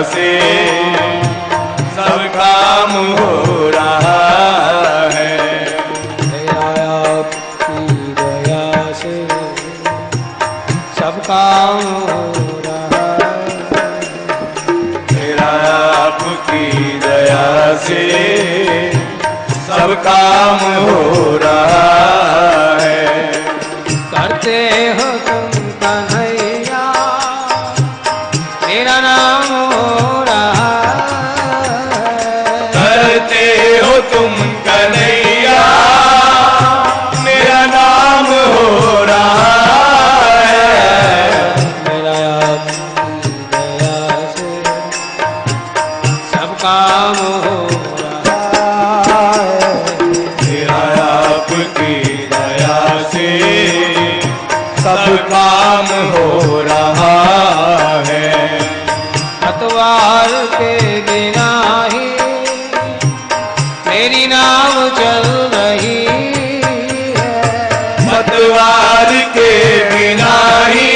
से सब काम हो रहा है। मेरा आपकी दया से सब काम हो रहा है। मेरा आपकी दया से सब काम हो रहा है। करते हो तुम कन्हैया मेरा नाम हो रहा है। करते हो तुम कन्हैया मेरा नाम हो रहा है। मेरा आपकी दया से सब काम हो रहा है। मेरा आपकी दया से सब काम हो रहा है। पतवार के बिना ही मेरी नाव चल रही है। पतवार के बिना ही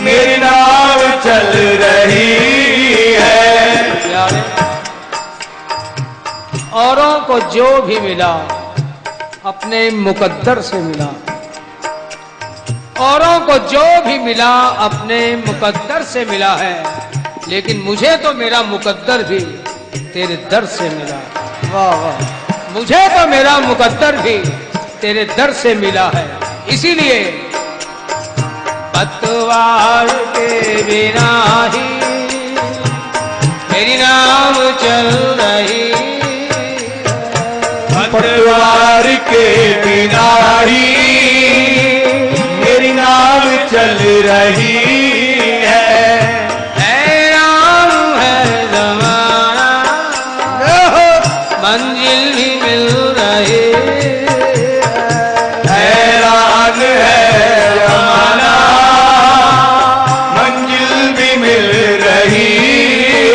मेरी नाव चल रही है। औरों को जो भी मिला अपने मुकद्दर से मिला। औरों को जो भी मिला अपने मुकद्दर से मिला है, लेकिन मुझे तो मेरा मुकद्दर भी तेरे दर से मिला। वाह वाह, मुझे तो मेरा मुकद्दर भी तेरे दर से मिला है। इसीलिए पतवार के बिना ही मेरी नाव चल रही। पतवार के बिना ही मेरी नाव चल रही है। हैरान है ज़माना मंजिल भी मिल रही है। हैरान है ज़माना मंजिल भी मिल रही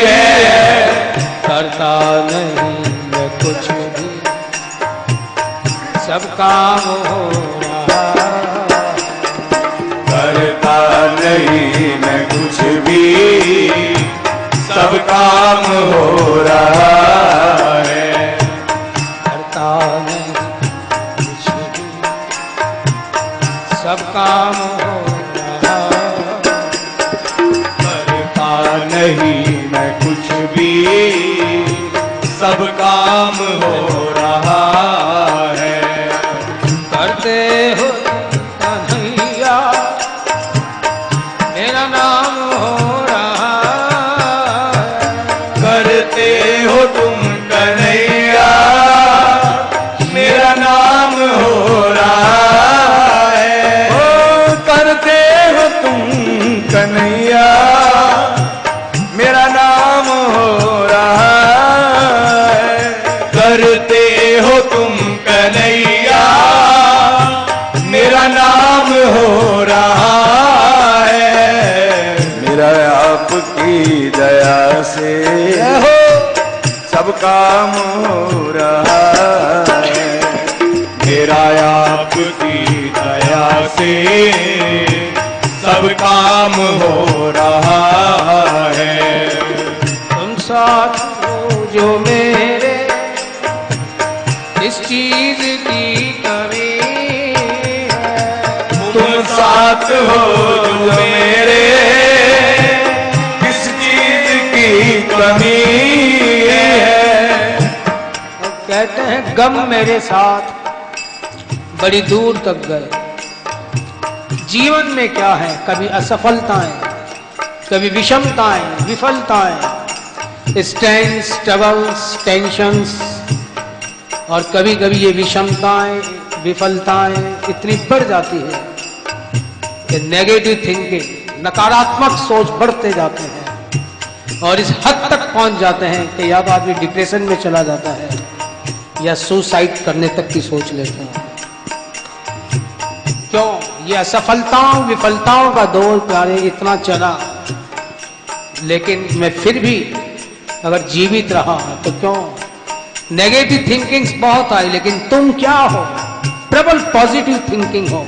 है। करता नहीं मैं कुछ भी सब काम हो रहा। करता नहीं मैं कुछ भी सब काम हो रहा है। करता नहीं कुछ भी सब काम हो रहा। करता नहीं मैं कुछ भी सब काम हो रहा है। करते हो कन्हैया मेरा नाम हो रहा है। करते हो तुम कन्हैया मेरा नाम हो रहा है। ओ करते हो तुम कन्हैया मेरा नाम हो रहा है। करते हो तुम कन्हैया मेरा नाम हो रहा है। मेरा आपकी दया से सब काम हो रहा है। मेरा आपकी दया से सब काम हो रहा है। तुम साथ हो जो मेरे इस चीज की कमी है। तुम साथ हो जो मेरे किस चीज की कमी है। कहते हैं गम मेरे साथ बड़ी दूर तक गए। जीवन में क्या है, कभी असफलताएं, कभी विषमताएं, विफलताएं, स्ट्रेंस, ट्रबल्स, टेंशंस, और कभी कभी ये विषमताएं, विफलताएं इतनी बढ़ जाती है कि नेगेटिव थिंकिंग, नकारात्मक सोच बढ़ते जाते हैं और इस हद तक पहुंच जाते हैं कि या तो आदमी डिप्रेशन में चला जाता है या सुसाइड करने तक की सोच लेते हैं। क्यों? ये असफलताओं विफलताओं का दौर प्यारे इतना चला, लेकिन मैं फिर भी अगर जीवित रहा तो क्यों? नेगेटिव थिंकिंग्स बहुत आई, लेकिन तुम क्या हो? प्रबल पॉजिटिव थिंकिंग हो।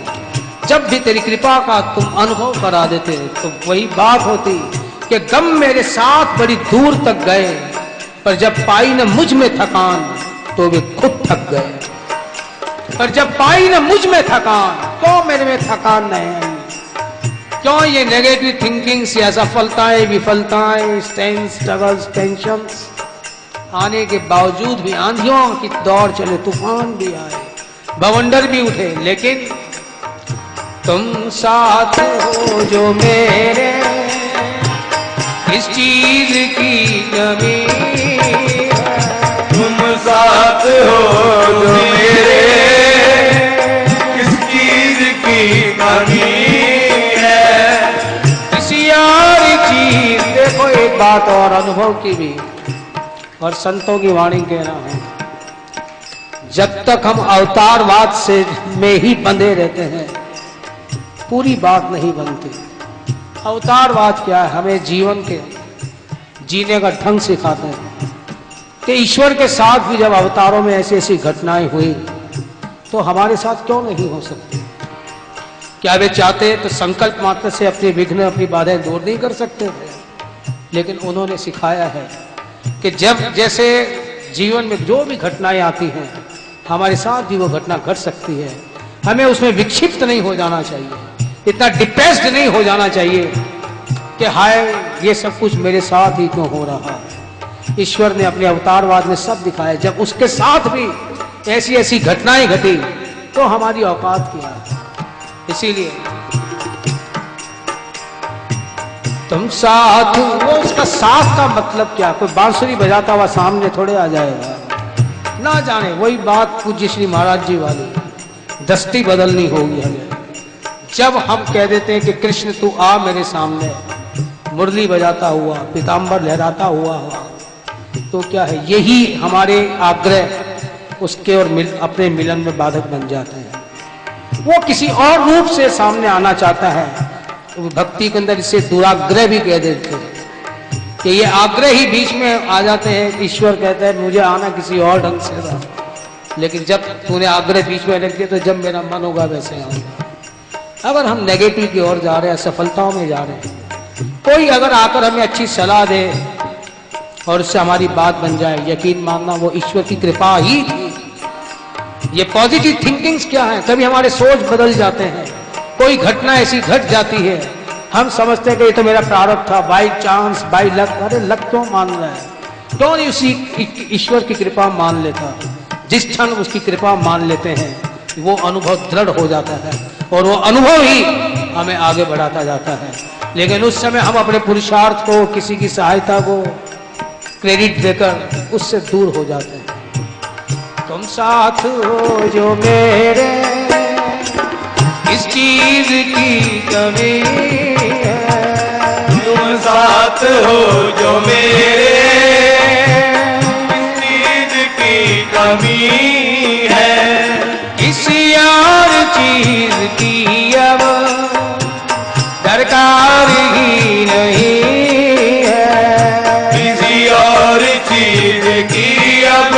जब भी तेरी कृपा का तुम अनुभव करा देते तो वही बात होती कि गम मेरे साथ बड़ी दूर तक गए, पर जब पाई न मुझ में थकान तो वे खुद थक गए। पर जब पाई न मुझ में थकान, क्यों मेरे में थकान नहीं आई? क्यों ये नेगेटिव थिंकिंग्स या असफलताएं, विफलताएं, स्ट्रेस, स्ट्रगल्स, टेंशंस आने के बावजूद भी, आंधियों की दौड़ चले, तूफान भी आए, बवंडर भी उठे, लेकिन तुम साथ हो जो मेरे, इस चीज की कमी है। तुम साथ हो जो मेरे, इस चीज की कमी है। किसी और चीज, देखो एक बात और अनुभव की भी और संतों की वाणी कह रहा हूं, जब तक हम अवतारवाद से में ही बंधे रहते हैं पूरी बात नहीं बनती। अवतारवाद क्या है? हमें जीवन के जीने का ढंग सिखाते हैं कि ईश्वर के साथ भी जब अवतारों में ऐसी ऐसी घटनाएं हुई तो हमारे साथ क्यों नहीं हो सकती? क्या वे चाहते तो संकल्प मात्र से अपने विघ्न, अपनी बाधाएं दूर नहीं कर सकते थे? लेकिन उन्होंने सिखाया है कि जब जैसे जीवन में जो भी घटनाएं आती हैं हमारे साथ भी वो घटना घट सकती है, हमें उसमें विक्षिप्त नहीं हो जाना चाहिए, इतना डिप्रेस्ड नहीं हो जाना चाहिए कि हाय ये सब कुछ मेरे साथ ही क्यों हो रहा है। ईश्वर ने अपने अवतारवाद में सब दिखाया, जब उसके साथ भी ऐसी ऐसी घटनाएं घटी तो हमारी औकात क्या है। इसीलिए तुम साथ हो, उसका साथ का मतलब क्या? कोई बांसुरी बजाता हुआ सामने थोड़े आ जाएगा, ना जाने वही बात पूज्य श्री महाराज जी वाली, दृष्टि बदलनी होगी हमें। जब हम कह देते हैं कि कृष्ण तू आ मेरे सामने, मुरली बजाता हुआ, पीताम्बर लहराता हुआ, तो क्या है, यही हमारे आग्रह उसके और अपने मिलन में बाधक बन जाते हैं। वो किसी और रूप से सामने आना चाहता है, तो भक्ति के अंदर इसे दुराग्रह भी कह देते हैं कि ये आग्रह ही बीच में आ जाते हैं। ईश्वर कहता है मुझे आना किसी और ढंग से था, लेकिन जब तूने आग्रह बीच में रख दिया तो जब मेरा मन होगा वैसे आऊंगा। अगर हम नेगेटिव की ओर जा रहे हैं, असफलताओं में जा रहे हैं, कोई अगर आकर हमें अच्छी सलाह दे और उससे हमारी बात बन जाए, यकीन मानना वो ईश्वर की कृपा ही थी। ये पॉजिटिव थिंकिंग्स क्या है? कभी हमारे सोच बदल जाते हैं, कोई घटना ऐसी घट जाती है, हम समझते हैं कि ये तो मेरा प्रारब्ध था, बाई चांस, बाई लक। अरे लक क्यों मान रहा है? क्यों नहीं उसी ईश्वर की कृपा मान लेता? जिस क्षण उसकी कृपा मान लेते हैं वो अनुभव दृढ़ हो जाता है और वो अनुभव ही हमें आगे बढ़ाता जाता है। लेकिन उस समय हम अपने पुरुषार्थ को, किसी की सहायता को क्रेडिट देकर उससे दूर हो जाते हैं। तुम साथ हो जो मेरे, इस चीज की कमी है। तुम साथ हो जो मेरे, इस चीज की कमी है। किसी और चीज की अब दरकार ही नहीं है। किसी और चीज की अब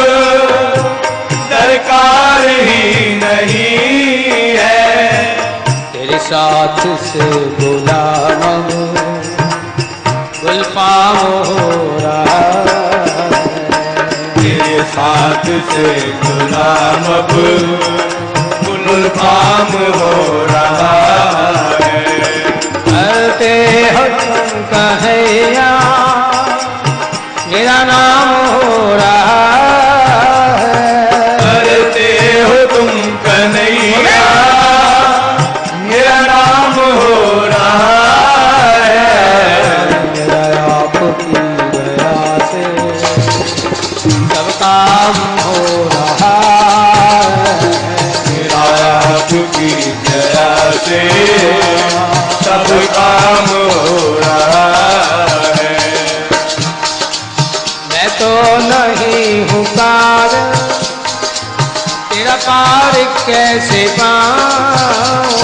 दरकार ही नहीं है। तेरे साथ से गुलाम गुलफाम हो रहा है। तेरे साथ से गुलाम अब गुलफाम हो रहा है। करते हो तुम कहैया, मेरा नाम हो रहा है। करते हो तुम कन्हैया, मेरा नाम हो रहा है। मेरा आपकी दया से सब काम हो रहा है। मेरा आपकी दया से सब काम हो रहा है। मैं तो नहीं हूँ पार, तेरा पार कैसे पाऊं?